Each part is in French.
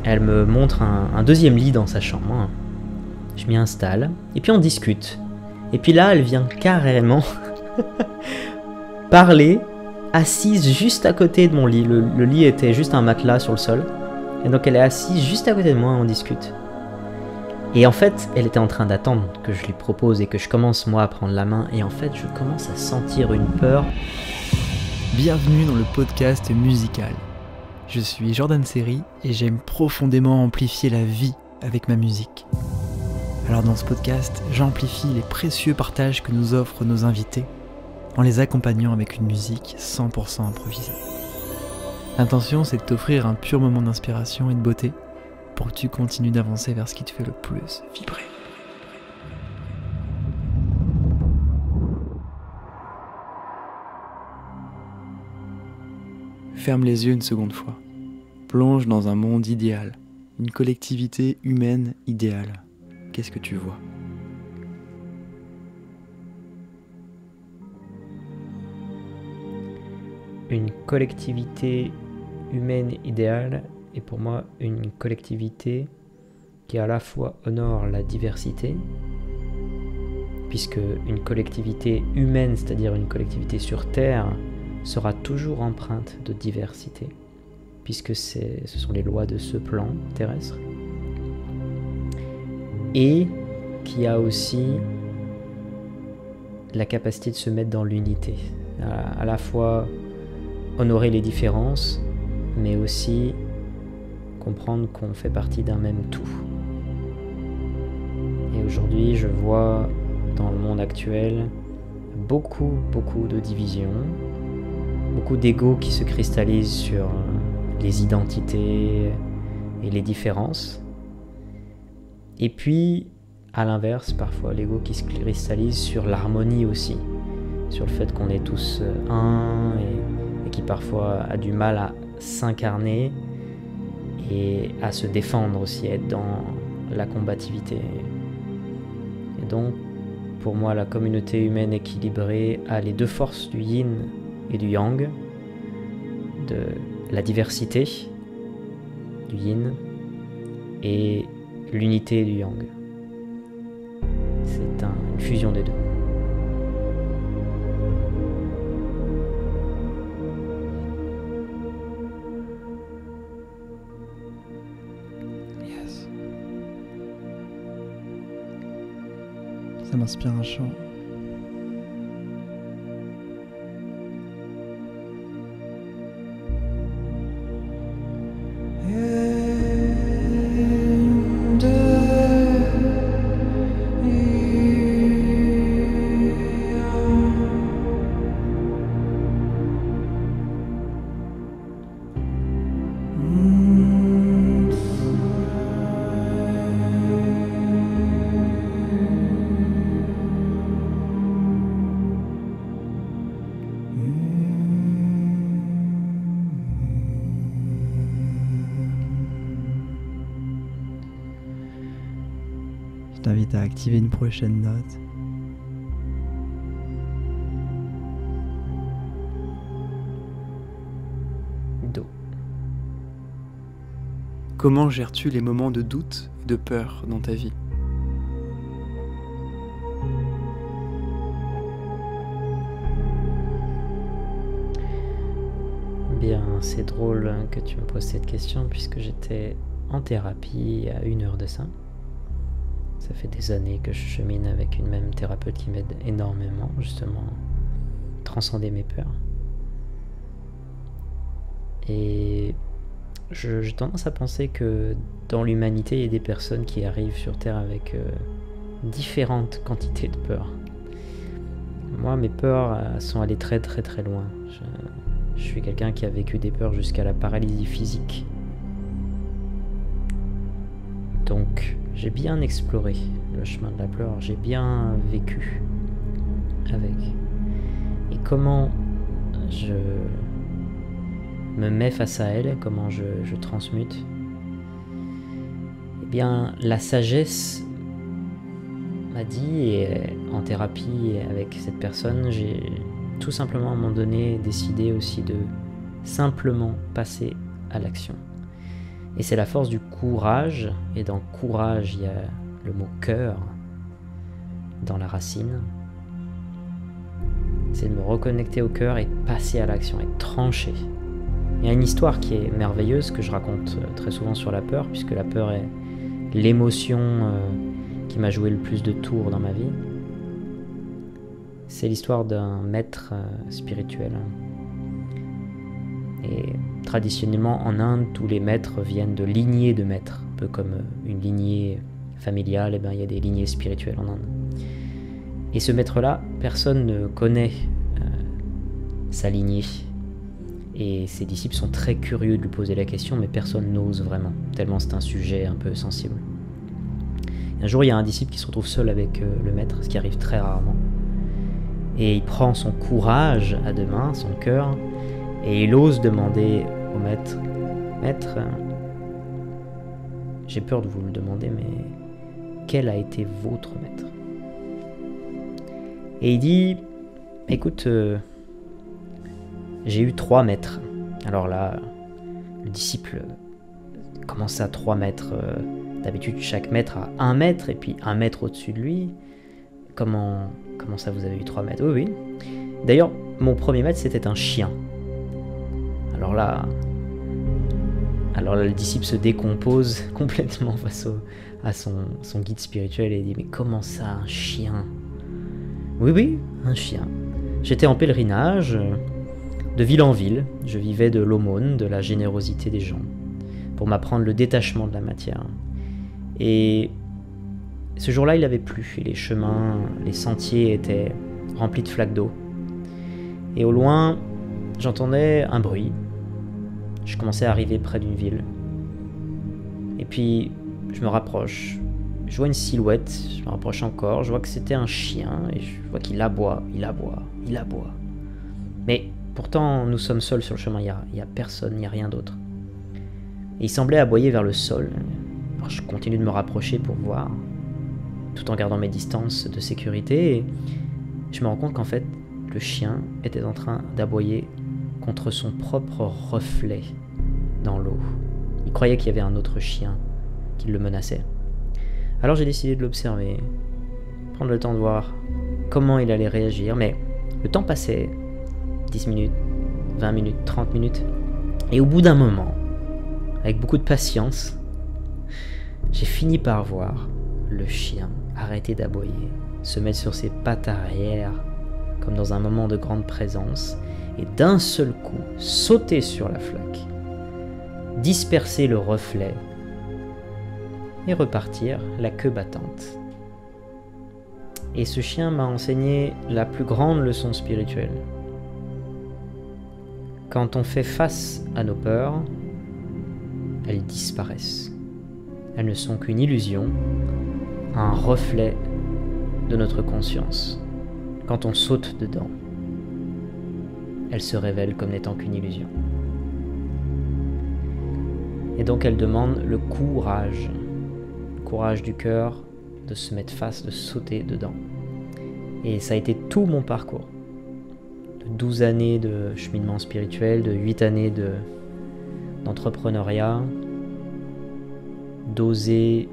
Elle me montre un deuxième lit dans sa chambre. Je m'y installe, et puis on discute. Et puis là, elle vient carrément parler, assise juste à côté de mon lit. Le lit était juste un matelas sur le sol. Et donc elle est assise juste à côté de moi, on discute. Et en fait, elle était en train d'attendre que je lui propose et que je commence moi à prendre la main. Et en fait, je commence à sentir une peur. Bienvenue dans le podcast musical. Je suis Jordan Serry et j'aime profondément amplifier la vie avec ma musique. Alors dans ce podcast, j'amplifie les précieux partages que nous offrent nos invités en les accompagnant avec une musique 100% improvisée. L'intention, c'est de t'offrir un pur moment d'inspiration et de beauté pour que tu continues d'avancer vers ce qui te fait le plus vibrer. Ferme les yeux une seconde fois. Plonge dans un monde idéal, une collectivité humaine idéale. Qu'est-ce que tu vois ? Une collectivité humaine idéale est pour moi une collectivité qui à la fois honore la diversité, puisque une collectivité humaine, c'est-à-dire une collectivité sur Terre, sera toujours empreinte de diversité, puisque ce sont les lois de ce plan terrestre, et qui a aussi la capacité de se mettre dans l'unité, à la fois honorer les différences, mais aussi comprendre qu'on fait partie d'un même tout. Et aujourd'hui, je vois dans le monde actuel beaucoup de divisions, beaucoup d'ego qui se cristallisent sur les identités et les différences. Et puis, à l'inverse, parfois l'ego qui se cristallise sur l'harmonie aussi, sur le fait qu'on est tous un et qui parfois a du mal à s'incarner et à se défendre aussi, être dans la combativité. Et donc, pour moi, la communauté humaine équilibrée a les deux forces du yin et du yang, de la diversité du yin et l'unité du yang. C'est une fusion des deux. Yes. Ça m'inspire un chant. Je t'invite à activer une prochaine note. Do. Comment gères-tu les moments de doute et de peur dans ta vie ? Bien, c'est drôle que tu me poses cette question puisque j'étais en thérapie à 1 heure de ça. Ça fait des années que je chemine avec une même thérapeute qui m'aide énormément, justement, à transcender mes peurs. Et j'ai tendance à penser que dans l'humanité, il y a des personnes qui arrivent sur Terre avec différentes quantités de peurs. Moi, mes peurs sont allées très loin. Je suis quelqu'un qui a vécu des peurs jusqu'à la paralysie physique. Donc, j'ai bien exploré le chemin de la peur, j'ai bien vécu avec. Et comment je me mets face à elle, comment je transmute ? Eh bien, la sagesse m'a dit, et en thérapie avec cette personne, j'ai tout simplement à un moment donné décidé aussi de simplement passer à l'action. Et c'est la force du courage, et dans courage, il y a le mot cœur dans la racine. C'est de me reconnecter au cœur et passer à l'action, et trancher. Il y a une histoire qui est merveilleuse que je raconte très souvent sur la peur, puisque la peur est l'émotion qui m'a joué le plus de tours dans ma vie. C'est l'histoire d'un maître spirituel. Et traditionnellement en Inde, tous les maîtres viennent de lignées de maîtres. Un peu comme une lignée familiale, il y a des lignées spirituelles en Inde. Et ce maître-là, personne ne connaît sa lignée. Et ses disciples sont très curieux de lui poser la question, mais personne n'ose vraiment, tellement c'est un sujet un peu sensible. Un jour, il y a un disciple qui se retrouve seul avec le maître, ce qui arrive très rarement. Et il prend son courage à deux mains, son cœur, et il ose demander au maître, « Maître, j'ai peur de vous le demander, mais quel a été votre maître ?» Et il dit, « Écoute, j'ai eu 3 maîtres. » Alors là, le disciple commence à 3 maîtres. D'habitude, chaque maître a 1 maître, et puis 1 maître au-dessus de lui. Comment ça, vous avez eu 3 maîtres? Oui, oui. D'ailleurs, mon premier maître, c'était un chien. Alors là, le disciple se décompose complètement face à son guide spirituel et dit « Mais comment ça, un chien ?» Oui, oui, un chien. J'étais en pèlerinage, de ville en ville. Je vivais de l'aumône, de la générosité des gens, pour m'apprendre le détachement de la matière. Et ce jour-là, il avait plu, et les chemins, les sentiers étaient remplis de flaques d'eau. Et au loin, j'entendais un bruit. Je commençais à arriver près d'une ville. Et puis, je me rapproche. Je vois une silhouette, je me rapproche encore. Je vois que c'était un chien, et je vois qu'il aboie, il aboie, il aboie. Mais pourtant, nous sommes seuls sur le chemin, il n'y a personne, il n'y a rien d'autre. Et il semblait aboyer vers le sol. Alors, je continue de me rapprocher pour voir, tout en gardant mes distances de sécurité. Et je me rends compte qu'en fait, le chien était en train d'aboyer contre son propre reflet dans l'eau. Il croyait qu'il y avait un autre chien qui le menaçait. Alors j'ai décidé de l'observer, prendre le temps de voir comment il allait réagir, mais le temps passait, 10 minutes, 20 minutes, 30 minutes, et au bout d'un moment, avec beaucoup de patience, j'ai fini par voir le chien arrêter d'aboyer, se mettre sur ses pattes arrière, comme dans un moment de grande présence, et d'un seul coup, sauter sur la flaque, disperser le reflet, et repartir la queue battante. Et ce chien m'a enseigné la plus grande leçon spirituelle. Quand on fait face à nos peurs, elles disparaissent. Elles ne sont qu'une illusion, un reflet de notre conscience. Quand on saute dedans, elles se révèlent comme n'étant qu'une illusion. Et donc elles demandent le courage du cœur de se mettre face, de sauter dedans. Et ça a été tout mon parcours. De 12 années de cheminement spirituel, de 8 années d'entrepreneuriat, d'oser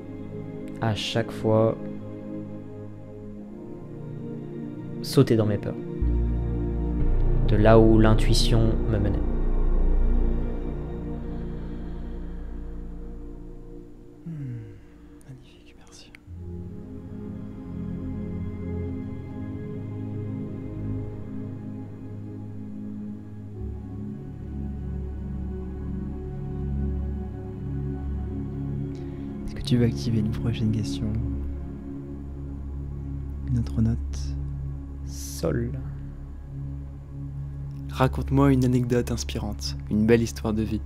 à chaque fois sauter dans mes peurs, de là où l'intuition me menait. Magnifique, merci. Est-ce que tu veux activer une prochaine question? Une autre note? Sol. Raconte-moi une anecdote inspirante, une belle histoire de vie.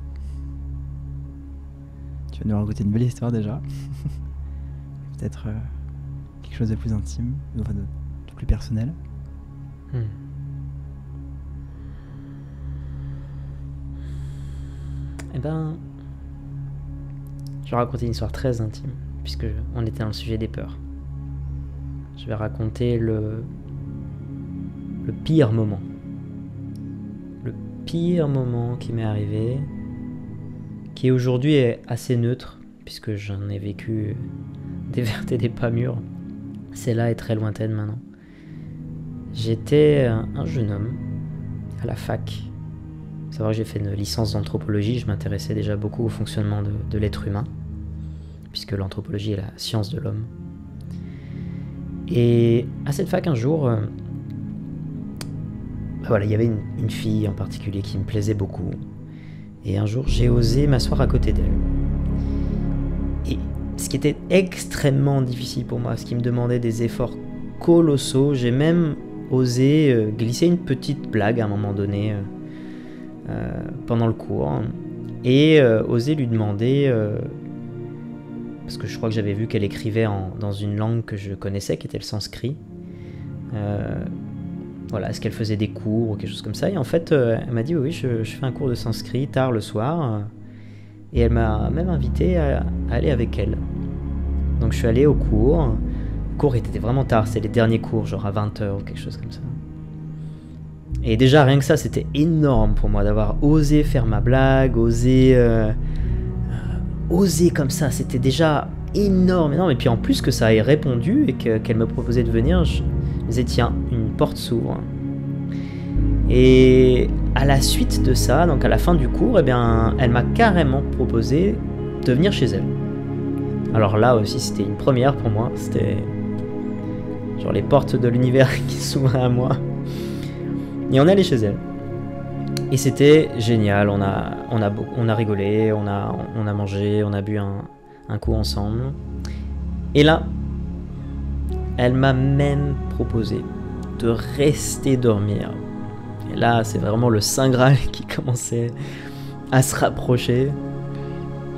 Tu vas nous raconter une belle histoire déjà. Peut-être quelque chose de plus intime, enfin de plus personnel. Eh ben, je vais raconter une histoire très intime, puisque on était dans le sujet des peurs. Je vais raconter le pire moment. Le pire moment qui m'est arrivé, qui aujourd'hui est assez neutre, puisque j'en ai vécu des vertes et des pas mûres. Celle-là est très lointaine maintenant. J'étais un jeune homme à la fac. Il faut savoir que j'ai fait une licence d'anthropologie, je m'intéressais déjà beaucoup au fonctionnement de l'être humain, puisque l'anthropologie est la science de l'homme. Et à cette fac, un jour, il y avait une fille en particulier qui me plaisait beaucoup. Et un jour, j'ai osé m'asseoir à côté d'elle. Et ce qui était extrêmement difficile pour moi, ce qui me demandait des efforts colossaux, j'ai même osé glisser une petite blague à un moment donné pendant le cours. Et osé lui demander... parce que je crois que j'avais vu qu'elle écrivait dans une langue que je connaissais, qui était le sanskrit. Est-ce qu'elle faisait des cours ou quelque chose comme ça. Et en fait, elle m'a dit oui, je fais un cours de sanskrit tard le soir. Et elle m'a même invité à aller avec elle. Donc je suis allé au cours. Le cours était vraiment tard, c'était les derniers cours, genre à 20h ou quelque chose comme ça. Et déjà, rien que ça, c'était énorme pour moi d'avoir osé faire ma blague, osé comme ça, c'était déjà énorme. Et puis en plus que ça ait répondu et qu'elle me proposait de venir, je me disais tiens, une porte s'ouvre. Et à la suite de ça, donc à la fin du cours, elle m'a carrément proposé de venir chez elle. Alors là aussi, c'était une première pour moi, c'était genre les portes de l'univers qui s'ouvraient à moi. Et on est allé chez elle. Et c'était génial, on a rigolé, on a mangé, on a bu un coup ensemble. Et là, elle m'a même proposé de rester dormir. Et là, c'est vraiment le Saint Graal qui commençait à se rapprocher.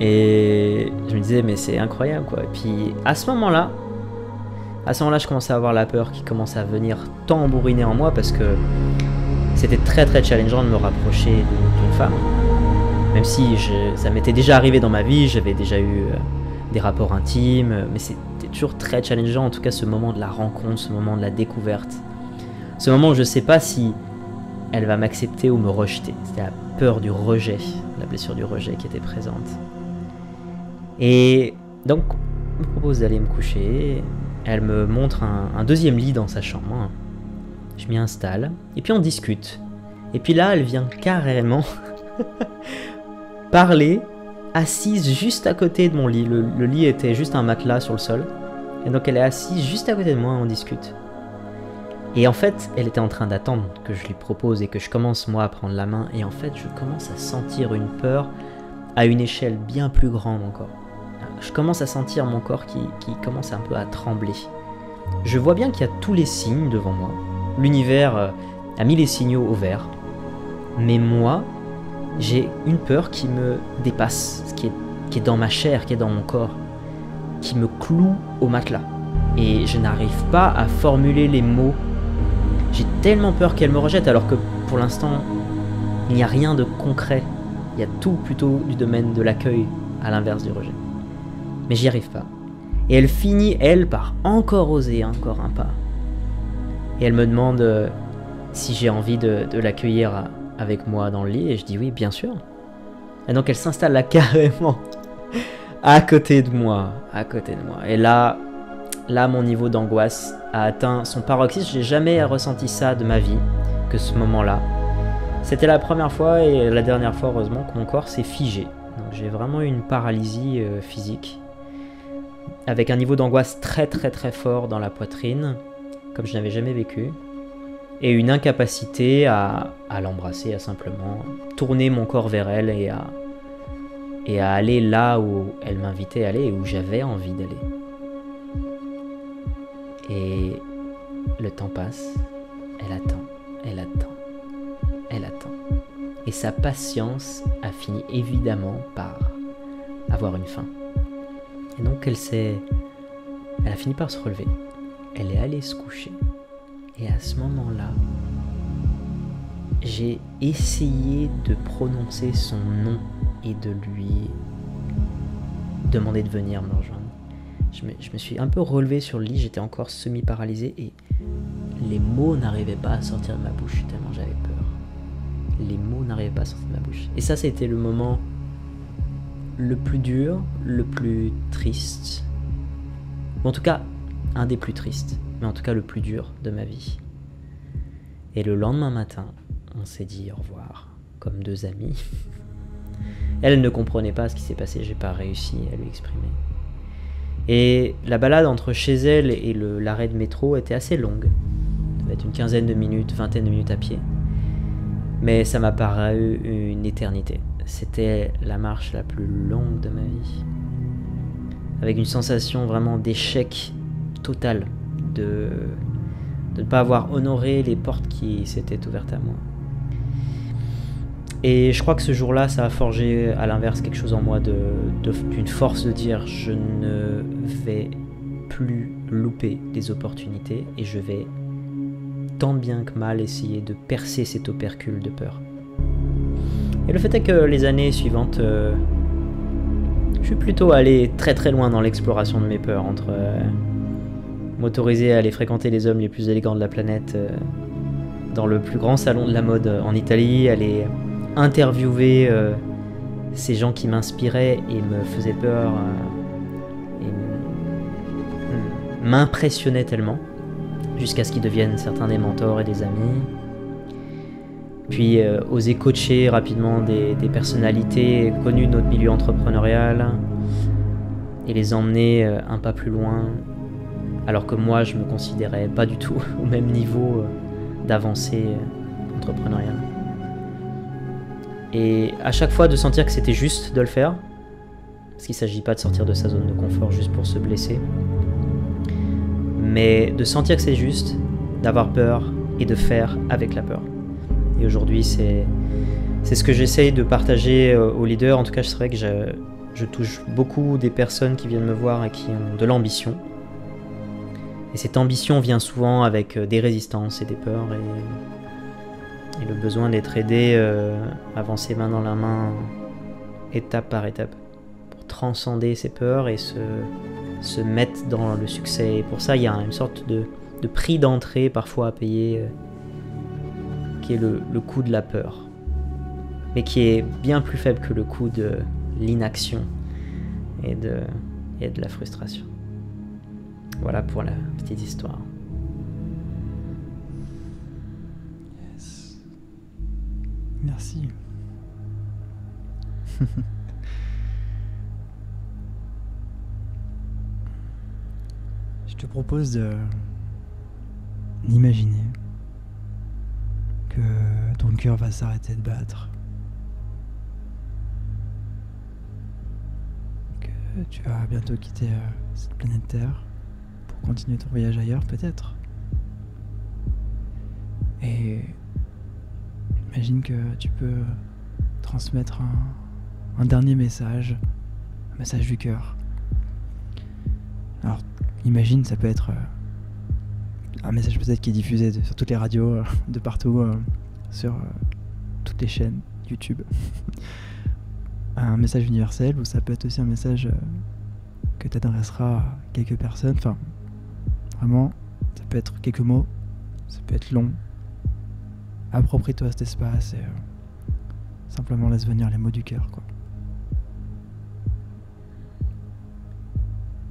Et je me disais, mais c'est incroyable quoi. Et puis à ce moment-là, je commençais à avoir la peur qui commençait à venir tambouriner en moi parce que c'était très très challengeant de me rapprocher d'une femme. Même si ça m'était déjà arrivé dans ma vie, j'avais déjà eu des rapports intimes, mais c'était toujours très challengeant, en tout cas ce moment de la rencontre, ce moment de la découverte. Ce moment où je ne sais pas si elle va m'accepter ou me rejeter. C'était la peur du rejet, la blessure du rejet qui était présente. Et donc, elle me propose d'aller me coucher. Elle me montre un deuxième lit dans sa chambre. Je m'y installe, et puis on discute. Et puis là, elle vient carrément parler, assise juste à côté de mon lit. Le lit était juste un matelas sur le sol. Et donc elle est assise juste à côté de moi et on discute. Et en fait, elle était en train d'attendre que je lui propose et que je commence moi à prendre la main. Et en fait, je commence à sentir une peur à une échelle bien plus grande encore. Je commence à sentir mon corps qui commence un peu à trembler. Je vois bien qu'il y a tous les signes devant moi. L'univers a mis les signaux au vert. Mais moi, j'ai une peur qui me dépasse, qui est dans ma chair, qui est dans mon corps, qui me cloue au matelas. Et je n'arrive pas à formuler les mots. J'ai tellement peur qu'elle me rejette, alors que pour l'instant, il n'y a rien de concret. Il y a tout plutôt du domaine de l'accueil, à l'inverse du rejet. Mais j'y arrive pas. Et elle finit, elle, par encore oser encore un pas. Et elle me demande si j'ai envie de l'accueillir avec moi dans le lit. Et je dis oui, bien sûr. Et donc elle s'installe là carrément à côté de moi. Et là, mon niveau d'angoisse a atteint son paroxysme. J'ai jamais ressenti ça de ma vie que ce moment-là. C'était la première fois et la dernière fois, heureusement, que mon corps s'est figé. Donc j'ai vraiment eu une paralysie physique, avec un niveau d'angoisse très très très fort dans la poitrine, comme je n'avais jamais vécu, et une incapacité à l'embrasser, à simplement tourner mon corps vers elle et à aller là où elle m'invitait à aller et où j'avais envie d'aller. Et le temps passe, elle attend. Et sa patience a fini évidemment par avoir une fin. Et donc elle a fini par se relever. Elle est allée se coucher. Et à ce moment-là, j'ai essayé de prononcer son nom et de lui demander de venir me rejoindre. Je me suis un peu relevé sur le lit, j'étais encore semi-paralysé et les mots n'arrivaient pas à sortir de ma bouche tellement j'avais peur. Les mots n'arrivaient pas à sortir de ma bouche. Et ça, c'était le moment le plus dur, le plus triste, ou en tout cas un des plus tristes, mais en tout cas le plus dur de ma vie. Et le lendemain matin, on s'est dit au revoir, comme deux amis. Elle ne comprenait pas ce qui s'est passé, j'ai pas réussi à lui exprimer. Et la balade entre chez elle et l'arrêt de métro était assez longue. Ça devait être une quinzaine de minutes, vingtaine de minutes à pied. Mais ça m'a paru une éternité. C'était la marche la plus longue de ma vie. Avec une sensation vraiment d'échec total, de ne pas avoir honoré les portes qui s'étaient ouvertes à moi. Et je crois que ce jour-là, ça a forgé à l'inverse quelque chose en moi d'une force de dire je ne vais plus louper les opportunités et je vais tant bien que mal essayer de percer cet opercule de peur. Et le fait est que les années suivantes, je suis plutôt allé très très loin dans l'exploration de mes peurs, entre m'autoriser à aller fréquenter les hommes les plus élégants de la planète dans le plus grand salon de la mode en Italie, aller interviewer ces gens qui m'inspiraient et me faisaient peur et m'impressionnaient tellement, jusqu'à ce qu'ils deviennent certains des mentors et des amis. Puis oser coacher rapidement des personnalités connues de notre milieu entrepreneurial et les emmener un pas plus loin, alors que moi je me considérais pas du tout au même niveau d'avancée entrepreneuriale. Et à chaque fois de sentir que c'était juste de le faire, parce qu'il ne s'agit pas de sortir de sa zone de confort juste pour se blesser, mais de sentir que c'est juste, d'avoir peur et de faire avec la peur. Et aujourd'hui, c'est ce que j'essaye de partager aux leaders. En tout cas, c'est vrai que je touche beaucoup des personnes qui viennent me voir et qui ont de l'ambition. Et cette ambition vient souvent avec des résistances et des peurs et le besoin d'être aidé à avancer main dans la main, étape par étape, pour transcender ces peurs et se mettre dans le succès. Et pour ça, il y a une sorte de prix d'entrée parfois à payer, qui est le coût de la peur, mais qui est bien plus faible que le coût de l'inaction et de la frustration. Voilà pour la petite histoire. Yes. Merci. Je te propose d'imaginer que ton cœur va s'arrêter de battre, que tu vas bientôt quitter cette planète Terre pour continuer ton voyage ailleurs peut-être. Et imagine que tu peux transmettre un dernier message, un message du cœur. Alors imagine, ça peut être un message peut-être qui est diffusé sur toutes les radios, de partout, sur toutes les chaînes YouTube. Un message universel, ou ça peut être aussi un message que tu adresseras à quelques personnes. Enfin, vraiment, ça peut être quelques mots, ça peut être long. Approprie-toi cet espace et simplement laisse venir les mots du cœur, quoi.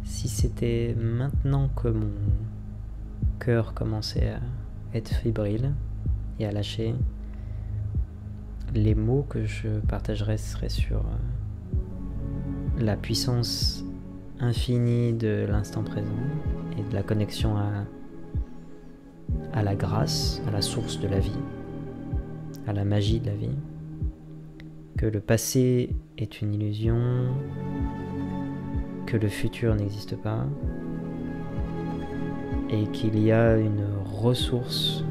Si c'était maintenant que mon cœur commençait à être fébrile et à lâcher, les mots que je partagerais seraient sur la puissance infinie de l'instant présent et de la connexion à la grâce, à la source de la vie, à la magie de la vie, que le passé est une illusion, que le futur n'existe pas, et qu'il y a une ressource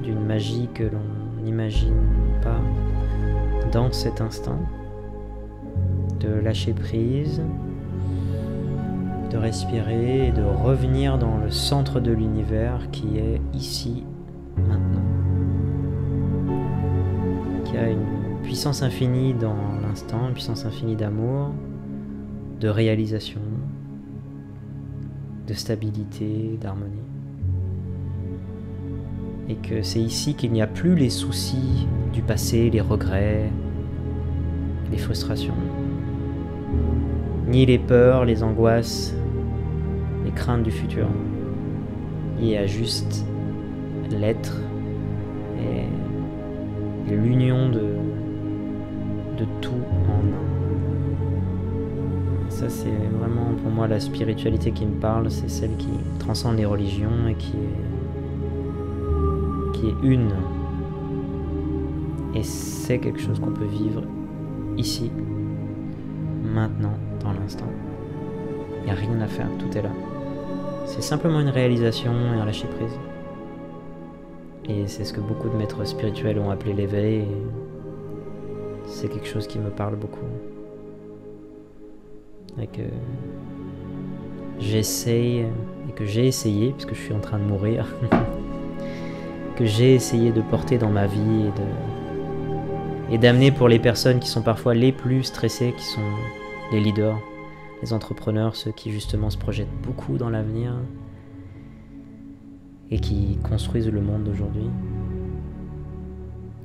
d'une magie que l'on n'imagine pas dans cet instant, de lâcher prise, de respirer et de revenir dans le centre de l'univers qui est ici, maintenant, qui a une puissance infinie dans l'instant, une puissance infinie d'amour, de réalisation, de stabilité, d'harmonie. Et que c'est ici qu'il n'y a plus les soucis du passé, les regrets, les frustrations, ni les peurs, les angoisses, les craintes du futur. Il y a juste l'être et l'union de tout en un. Ça, c'est vraiment pour moi la spiritualité qui me parle, c'est celle qui transcende les religions et qui est une. Et c'est quelque chose qu'on peut vivre ici, maintenant, dans l'instant. Il n'y a rien à faire, tout est là. C'est simplement une réalisation et un lâcher prise. Et c'est ce que beaucoup de maîtres spirituels ont appelé l'éveil. Et c'est quelque chose qui me parle beaucoup. Et que j'essaye, et que j'ai essayé, puisque je suis en train de mourir, que j'ai essayé de porter dans ma vie et d'amener pour les personnes qui sont parfois les plus stressées, qui sont les leaders, les entrepreneurs, ceux qui justement se projettent beaucoup dans l'avenir et qui construisent le monde d'aujourd'hui,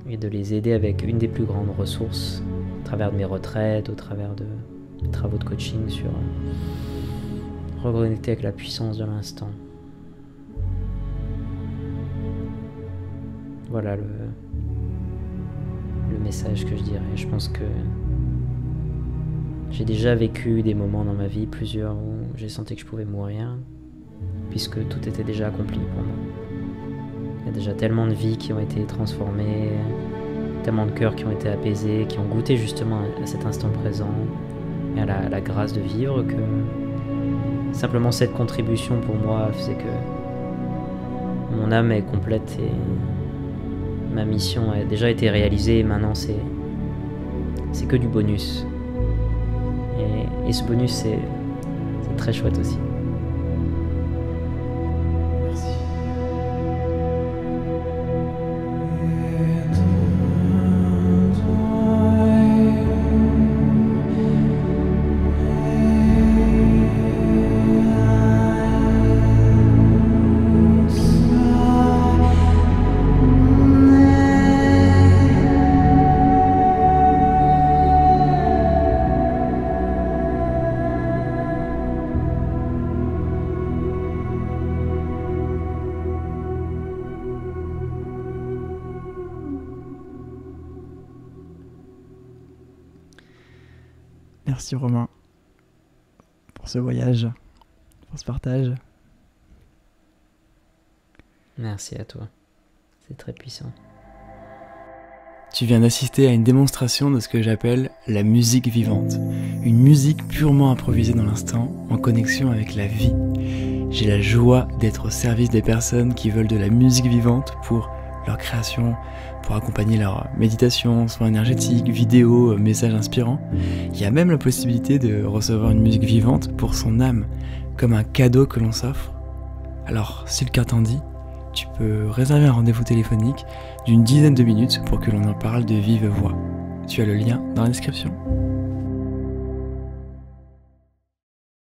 et de les aider avec une des plus grandes ressources, à travers de mes retraites, au travers de mes travaux de coaching sur reconnecter avec la puissance de l'instant. Voilà le message que je dirais. Je pense que j'ai déjà vécu des moments dans ma vie, plusieurs, où j'ai senti que je pouvais mourir, puisque tout était déjà accompli pour moi. Il y a déjà tellement de vies qui ont été transformées, tellement de cœurs qui ont été apaisés, qui ont goûté justement à cet instant présent et à la grâce de vivre, que simplement cette contribution pour moi faisait que mon âme est complète et ma mission a déjà été réalisée, et maintenant c'est que du bonus. Et ce bonus, c'est très chouette aussi. Merci. Merci Romain pour ce voyage, pour ce partage. Merci à toi, c'est très puissant. Tu viens d'assister à une démonstration de ce que j'appelle la musique vivante. Une musique purement improvisée dans l'instant, en connexion avec la vie. J'ai la joie d'être au service des personnes qui veulent de la musique vivante pour leur création, pour accompagner leur méditation, soins énergétiques, vidéos, messages inspirants. Il y a même la possibilité de recevoir une musique vivante pour son âme, comme un cadeau que l'on s'offre. Alors, si le cœur t'en dit, tu peux réserver un rendez-vous téléphonique d'une 10aine de minutes pour que l'on en parle de vive voix. Tu as le lien dans la description.